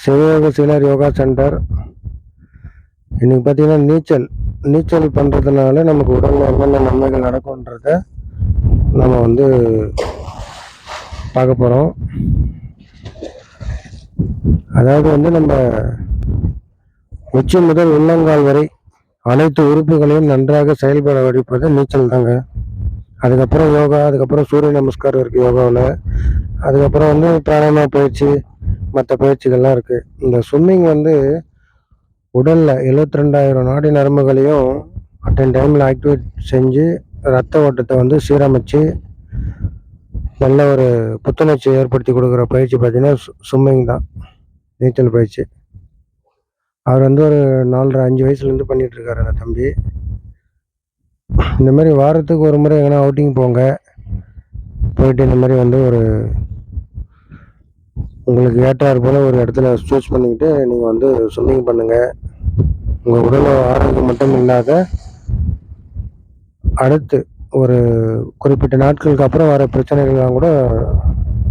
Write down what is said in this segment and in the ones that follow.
சிவயோக சீலர் yoga centre. இன்னைக்கு பார்த்தீங்கன்னா நீச்சல் பண்ணுறதுனால நமக்கு உடலில் என்னென்ன நன்மைகள் நடக்கும்ன்றத நம்ம வந்து பார்க்க போகிறோம். அதாவது வந்து நம்ம உச்சி முதல் உள்ளங்கால் வரை அனைத்து உறுப்புகளையும் நன்றாக செயல்பட வைப்பது நீச்சல் தாங்க. அதுக்கப்புறம் யோகா, அதுக்கப்புறம் சூரிய நமஸ்காரம் இருக்குது யோகாவில். அதுக்கப்புறம் வந்து பிராணாயாம பயிற்சி, மற்ற பயிற்சிகள்லாம் இருக்குது. இந்த ஸ்விம்மிங் வந்து உடலில் 72,000 நாடி நரம்புகளையும் அட்டன் டைமில் ஆக்டிவேட் செஞ்சு ரத்த ஓட்டத்தை வந்து சீரமைச்சு நல்ல ஒரு புத்துணர்ச்சி ஏற்படுத்தி கொடுக்குற பயிற்சி பார்த்தீங்கன்னா ஸ்விம்மிங் தான், நீச்சல் பயிற்சி. அவர் வந்து ஒரு 4.5 வயசுலேருந்து பண்ணிகிட்ருக்காரு அந்த தம்பி. இந்த மாதிரி வாரத்துக்கு ஒரு முறை எங்கன்னா அவுட்டிங் போயிட்டு இந்த மாதிரி வந்து ஒரு உங்களுக்கு ஏற்றாறு போல் ஒரு இடத்துல சூஸ் பண்ணிக்கிட்டு நீங்கள் வந்து ஸ்விம்மிங் பண்ணுங்கள். உங்கள் உடல் ஆரோக்கியம் மட்டும் இல்லாத அடுத்து ஒரு குறிப்பிட்ட நாட்களுக்கு அப்புறம் வர பிரச்சனைகள்லாம் கூட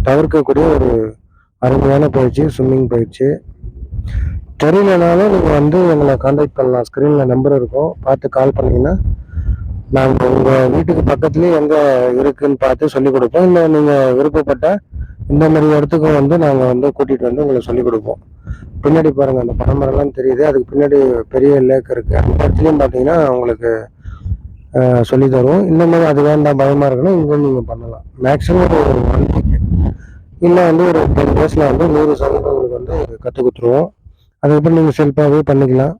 தவிர்க்கக்கூடிய ஒரு அருமையான பயிற்சி ஸ்விம்மிங் பயிற்சி. தெரியலனாலும் நீங்கள் வந்து எங்களை கான்டாக்ட் பண்ணலாம். ஸ்க்ரீனில் நம்பர் இருக்கும், பார்த்து கால் பண்ணிங்கன்னா நாங்கள் உங்கள் வீட்டுக்கு பக்கத்துலேயே எங்கே இருக்குதுன்னு பார்த்து சொல்லிக் கொடுப்போம். இல்லை நீங்கள் விருப்பப்பட்டால் இந்த மாதிரி இடத்துக்கும் வந்து நாங்கள் வந்து கூட்டிகிட்டு வந்து உங்களை சொல்லிக் கொடுப்போம். பின்னாடி பாருங்கள், அந்த பனைமரம்லாம் தெரியுது, அதுக்கு பின்னாடி பெரிய லேக் இருக்குது. அந்த இடத்துலையும் பார்த்தீங்கன்னா உங்களுக்கு சொல்லி தருவோம். இந்த மாதிரி அது வேண்டாம் பயமாக இருக்குன்னா இங்கே நீங்கள் பண்ணலாம். மேக்ஸிமம் ஒரு 1 வீக் இல்லை வந்து ஒரு 10 டேஸில் வந்து 100% உங்களுக்கு வந்து கற்றுக் கொடுத்துருவோம். அதுக்கப்புறம் நீங்கள் செல்ஃபாகவே பண்ணிக்கலாம்.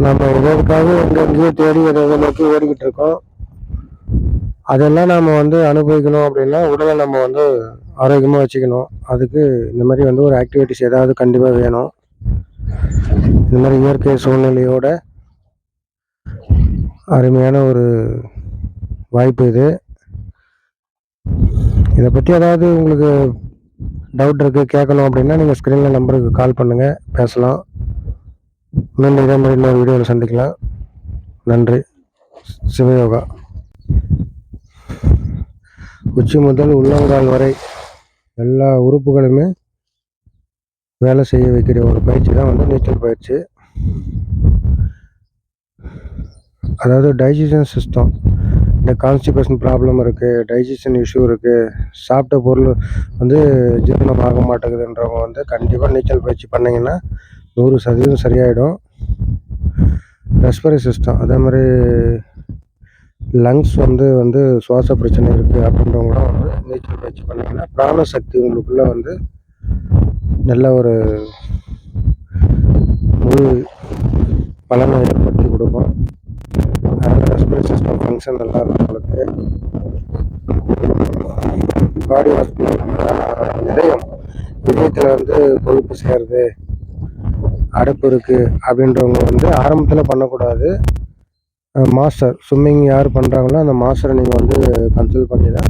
நம்ம எதற்காக எங்கெங்கேயோ தேடி எதை நோக்கி ஓடிக்கிட்டு இருக்கோம். அதெல்லாம் நம்ம வந்து அனுபவிக்கணும் அப்படின்னா உடலை நம்ம வந்து ஆரோக்கியமாக வச்சுக்கணும். அதுக்கு இந்த மாதிரி வந்து ஒரு ஆக்டிவிட்டிஸ் ஏதாவது கண்டிப்பாக வேணும். இந்த மாதிரி இயற்கை சூழ்நிலையோட அருமையான ஒரு வாய்ப்பு இது. இதை பற்றி ஏதாவது உங்களுக்கு டவுட் இருக்குது, கேட்கணும் அப்படின்னா நீங்கள் ஸ்க்ரீனில் நம்பருக்கு கால் பண்ணுங்கள், பேசலாம். மீண்டும் இதே மாதிரி இன்னொரு வீடியோவில் சந்திக்கலாம். நன்றி. சிவயோகா. உச்சி முதல் உள்ளங்கால் வரை எல்லா உறுப்புகளுமே வேலை செய்ய வைக்கிற ஒரு பயிற்சி தான் வந்து நீச்சல் பயிற்சி. அதாவது டைஜஷன் சிஸ்டம், இந்த கான்ஸ்டிபேஷன் ப்ராப்ளம் இருக்குது, டைஜஷன் இஷ்யூ இருக்குது, சாப்பிட்ட பொருள் வந்து ஜீரணம் ஆக மாட்டேங்குதுன்றவங்க வந்து கண்டிப்பாக நீச்சல் பயிற்சி பண்ணிங்கன்னா 100% சரியாயிடும். ரெஸ்பிரேட்டரி சிஸ்டம், அதே மாதிரி லங்ஸ் வந்து சுவாச பிரச்சனை இருக்குது அப்படின்றவங்களும் வந்து நீச்சல் பயிற்சி பண்ணிங்கன்னா பிராணசக்தி உங்களுக்குள்ளே வந்து நல்ல ஒரு முழு பலனை ஏற்படுத்தி கொடுக்கும். அதனால் ரெஸ்பிரேட்டரி சிஸ்டம் ஃபங்க்ஷன் நல்லா இருக்கும் உங்களுக்கு. இதயத்தில் வந்து கொழுப்பு சேருது, அடைப்பு இருக்குது அப்படின்றவங்க வந்து ஆரம்பத்தில் பண்ணக்கூடாது. மாஸ்டர் ஸ்விம்மிங் யார் பண்ணுறாங்களோ அந்த மாஸ்டரை நீங்கள் வந்து கன்சல்ட் பண்ணி தான்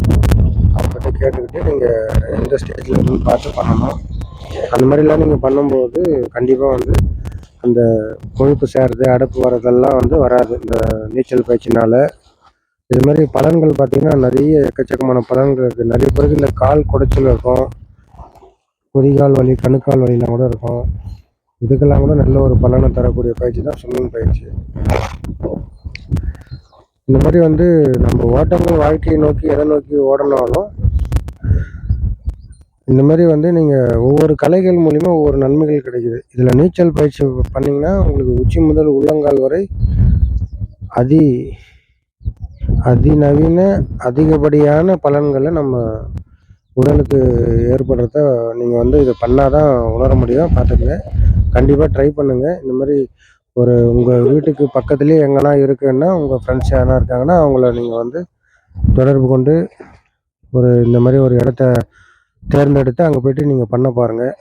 அவங்ககிட்ட கேட்டுக்கிட்டு நீங்கள் எந்த ஸ்டேஜில் இருக்குன்னு பார்த்து பண்ணணும். அந்த மாதிரிலாம் நீங்கள் பண்ணும்போது கண்டிப்பாக வந்து அந்த கொழுப்பு சேருது, அடைப்பு வர்றதெல்லாம் வந்து வராது இந்த நீச்சல் பயிற்சினால். இது மாதிரி பலன்கள் பார்த்திங்கன்னா நிறைய எக்கச்சக்கமான பலன்கள் இருக்குது. நிறைய பேருக்கு இந்த கால் குடைச்சல் இருக்கும், குதிகால் வலி, கணுக்கால் வலிலாம் கூட இருக்கும். இதுக்கெல்லாம் கூட நல்ல ஒரு பலனை தரக்கூடிய பயிற்சி தான் ஸ்விம்மிங் பயிற்சி. இந்த மாதிரி வந்து நம்ம ஓட்டங்கள் வாழ்க்கையை நோக்கி எதை நோக்கி ஓடனாலும் இந்த மாதிரி வந்து நீங்கள் ஒவ்வொரு கலைகள் மூலிமா ஒவ்வொரு நன்மைகள் கிடைக்குது. இதில் நீச்சல் பயிற்சி பண்ணிங்கன்னா உங்களுக்கு உச்சி முதல் உள்ளங்கால் வரை அதிநவீன அதிகப்படியான பலன்களை நம்ம உடலுக்கு ஏற்படுறத நீங்கள் வந்து இதை பண்ணால் தான் உணர முடியும். பார்த்துக்கங்க, கண்டிப்பாக ட்ரை பண்ணுங்கள். இந்த மாதிரி ஒரு உங்கள் வீட்டுக்கு பக்கத்துலேயே எங்கன்னா இருக்குன்னா உங்கள் ஃப்ரெண்ட்ஸ் யாரா இருக்காங்கன்னா அவங்கள நீங்கள் வந்து தொடர்பு கொண்டு இந்த மாதிரி ஒரு இடத்த தேர்ந்தெடுத்து அங்கே போய்ட்டு நீங்கள் பண்ண பாருங்கள்.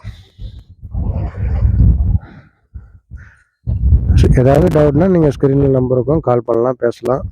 ஏதாவது டவுட்னா நீங்கள் ஸ்க்ரீனில் நம்பருக்கும் கால் பண்ணலாம், பேசலாம்.